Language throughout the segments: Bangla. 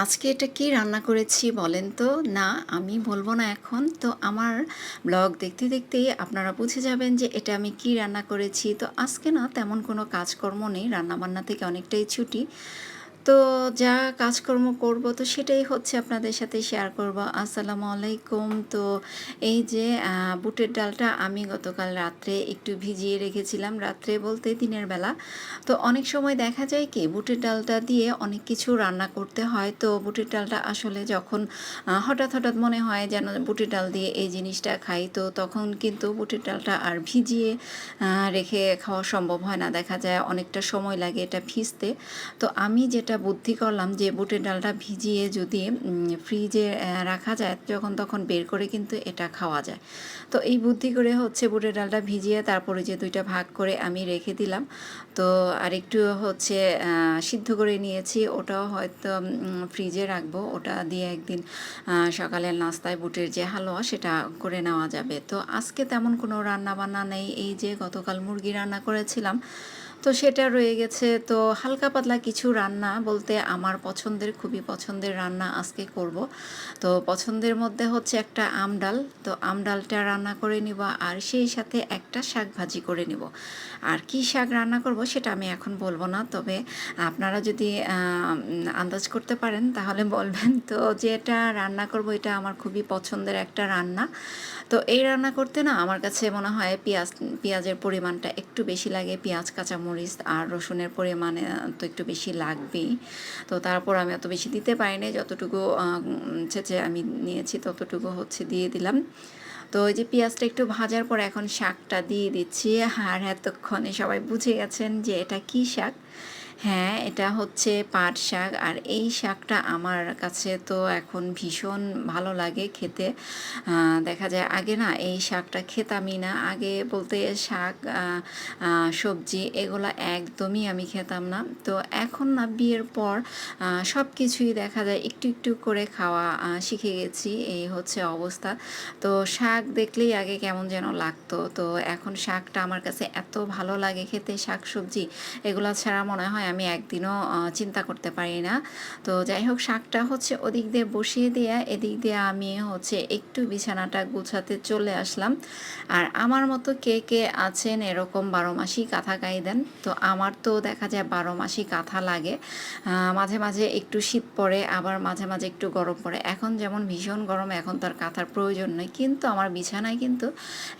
আজকে এটা কি রান্না করেছি বলেন তো? না, আমি বলব না এখন। তো আমার ব্লগ দেখতে, দেখতেই আপনারা বুঝে যাবেন যে এটা আমি কি রান্না করেছি। তো আজকে না তেমন কোনো কাজকর্ম নেই। রান্নাবান্না থেকে অনেকটাই ছুটি। তো যা কাজকর্ম করব তো সেটাই হচ্ছে আপনাদের সাথে শেয়ার করব। আসসালামু আলাইকুম। তো এই যে বুটের ডালটা আমি গতকাল রাত্রে একটু ভিজিয়ে রেখেছিলাম। রাত্রে বলতে দিনের বেলা। তো অনেক সময় দেখা যায় কি বুটের ডালটা দিয়ে অনেক কিছু রান্না করতে হয়। তো বুটের ডালটা আসলে যখন হঠাৎ, হঠাৎ মনে হয় যেন বুটের ডাল দিয়ে এই জিনিসটা খাই, তো তখন কিন্তু বুটের ডালটা আর ভিজিয়ে রেখে খাওয়া সম্ভব হয় না। দেখা যায় অনেকটা সময় লাগে এটা ভিজতে। তো আমি যেটা বুদ্ধি করলাম যে বুটের ডালটা ভিজিয়ে যদি ফ্রিজে রাখা যায় যখন তখন বের করে কিন্তু এটা খাওয়া যায়। তো এই বুদ্ধি করে হচ্ছে বুটের ডালটা ভিজিয়ে তারপরে যে ২ টা ভাগ করে আমি রেখে দিলাম। তো আরেকটু হচ্ছে সিদ্ধ করে নিয়েছি, ওটাও হয়তো ফ্রিজে রাখবো। ওটা দিয়ে একদিন সকালের নাস্তায় বুটের যে হালুয়া সেটা করে নেওয়া যাবে। তো আজকে তেমন কোনো রান্না-বান্না নেই। এই যে গতকাল মুরগি রান্না করেছিলাম, তো সেটা রয়ে গেছে। তো হালকা পাতলা কিছু রান্না বলতে আমার পছন্দের, খুবই পছন্দের রান্না আজকে করব। তো পছন্দের মধ্যে হচ্ছে একটা আম ডাল। তো আম ডালটা রান্না করে নিব আর সেই সাথে একটা শাক ভাজি করে নিব। আর কি শাক রান্না করব সেটা আমি এখন বলবো না। তবে আপনারা যদি আন্দাজ করতে পারেন তাহলে বলবেন। তো যেটা রান্না করব এটা আমার খুবই পছন্দের একটা রান্না। তো এই রান্না করতে না আমার কাছে মনে হয় পেঁয়াজের পরিমাণটা একটু বেশি লাগে। পেঁয়াজ, কাঁচামরিচ আর রসুনের পরিমাণে তো একটু বেশি লাগবেই। তো তারপর আমি অত বেশি দিতে পারিনি। যতটুকু ছেঁচে আমি নিয়েছি ততটুকু হচ্ছে দিয়ে দিলাম। তো ওই যে পেঁয়াজটা একটু ভাজার পর এখন শাকটা দিয়ে দিচ্ছি। আর এতক্ষণে সবাই বুঝে গেছেন যে এটা কী শাক। হ্যাঁ, এটা হচ্ছে পাট শাক। আর এই শাকটা আমার কাছে তো এখন ভীষণ ভালো লাগে খেতে। দেখা যায় আগে না এই শাকটা খেতামই না। আগে বলতে শাক, সবজি এগুলা একদমই আমি খেতাম না। তো এখন না বিয়ের পর সব কিছুই দেখা যায় একটু, একটু করে খাওয়া শিখে গেছি। এই হচ্ছে অবস্থা। তো শাক দেখলেই আগে কেমন যেন লাগতো। তো এখন শাকটা আমার কাছে এত ভালো লাগে খেতে, শাকসবজি এগুলা ছাড়া মনে হয় আমি একদিনও চিন্তা করতে পারি না। তো যাই হোক শাকটা হচ্ছে ওদিক দিয়ে বসিয়ে দিয়ে এদিক দিয়ে আমি হচ্ছে একটু বিছানাটা গুছাতে চলে আসলাম। আর আমার মতো কে কে আছেন এরকম ১২ মাসই কাঁথা গায়ে দেন? তো আমার তো দেখা যায় ১২ মাসই কাঁথা লাগে। মাঝে, মাঝে একটু শীত পড়ে, আবার মাঝে, মাঝে একটু গরম পড়ে। এখন যেমন ভীষণ গরম, এখন তো আর কাঁথার প্রয়োজন নেই। কিন্তু আমার বিছানায় কিন্তু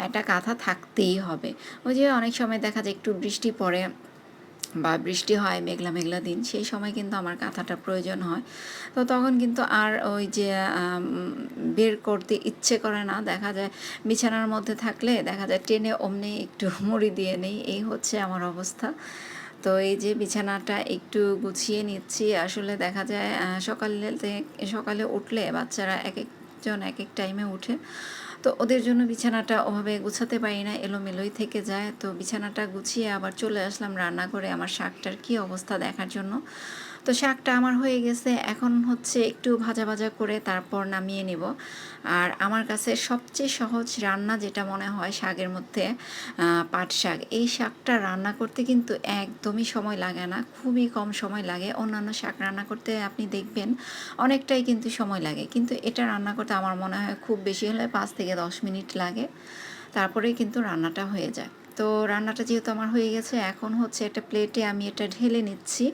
একটা কাঁথা থাকতেই হবে। ওই যে অনেক সময় দেখা যায় একটু বৃষ্টি পড়ে বা বৃষ্টি হয় মেঘলা, মেঘলা দিন, সেই সময় কিন্তু আমার কাঁথাটা প্রয়োজন হয়। তো তখন কিন্তু আর ওই যে বের করতে ইচ্ছে করে না। দেখা যায় বিছানার মধ্যে থাকলে দেখা যায় টেনে অমনি একটু মুড়ি দিয়ে নেই। এই হচ্ছে আমার অবস্থা। তো এই যে বিছানাটা একটু গুছিয়ে নিচ্ছি। আসলে দেখা যায় সকালে উঠলে বাচ্চারা একেকজন একেক টাইমে উঠে। তো ওদের জন্য বিছানাটা ওভাবে গুছাতে পারি না, এলোমেলোই থেকে যায়। তো বিছানাটা গুছিয়ে আবার চলে আসলাম রান্না করে আমার শাকটার কী অবস্থা দেখার জন্য। তো শাকটা আমার হয়ে গেছে, এখন হচ্ছে একটু ভাজা ভাজা করে তারপর নামিয়ে নেব। আর আমার কাছে সবচেয়ে সহজ রান্না যেটা মনে হয় শাকের মধ্যে পাট শাক। এই শাকটা রান্না করতে কিন্তু একদমই সময় লাগে না, খুবই কম সময় লাগে। অন্যান্য শাক রান্না করতে আপনি দেখবেন অনেকটাই কিন্তু সময় লাগে, কিন্তু এটা রান্না করতে আমার মনে হয় খুব বেশি হলে ৫ থেকে ১০ মিনিট লাগে, তারপরেই কিন্তু রান্নাটা হয়ে যায়। তো রান্নাটা যেহেতু আমার হয়ে গেছে, এখন হচ্ছে একটা প্লেটে আমি এটা ঢেলে নিচ্ছি।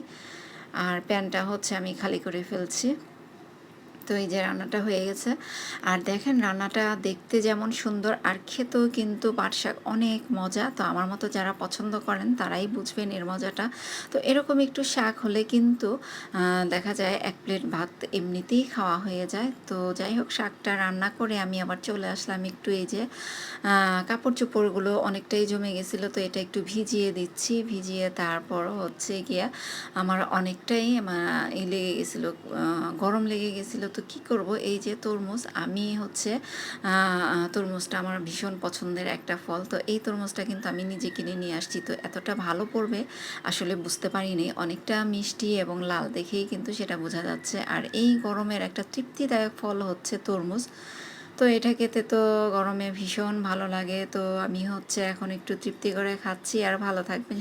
আর প্যানটা হচ্ছে আমি খালি করে ফেলছি। তো এই যে রান্নাটা হয়ে গেছে। আর দেখেন রান্নাটা দেখতে যেমন সুন্দর আর খেতেও কিন্তু পাট শাক অনেক মজা। তো আমার মতো যারা পছন্দ করেন তারাই বুঝবেন এর মজাটা। তো এরকম একটু শাক হলে কিন্তু দেখা যায় ১ প্লেট ভাত এমনিতেই খাওয়া হয়ে যায়। তো যাই হোক শাকটা রান্না করে আমি আবার চলে আসলাম একটু এই যে কাপড়-চোপড়গুলো অনেকটাই জমে গেছিলো, তো এটা একটু ভিজিয়ে দিচ্ছি। ভিজিয়ে তারপর হচ্ছে গিয়া আমার অনেকটাই লেগে গেছিলো, গরম লেগে গেছিলো। তো কী করব, এই যে তরমুজ, আমি হচ্ছে তরমুজটা আমার ভীষণ পছন্দের একটা ফল। তো এই তরমুজটা কিন্তু আমি নিজে কিনে নিয়ে আসছি। তো এতটা ভালো পড়বে আসলে বুঝতে পারিনি। অনেকটা মিষ্টি এবং লাল দেখেই কিন্তু সেটা বোঝা যাচ্ছে। আর এই গরমের একটা তৃপ্তিদায়ক ফল হচ্ছে তরমুজ। তো এটা খেতে তো গরমে ভীষণ ভালো লাগে। তো আমি হচ্ছে এখন একটু তৃপ্তি করে খাচ্ছি। আর ভালো থাকবেন।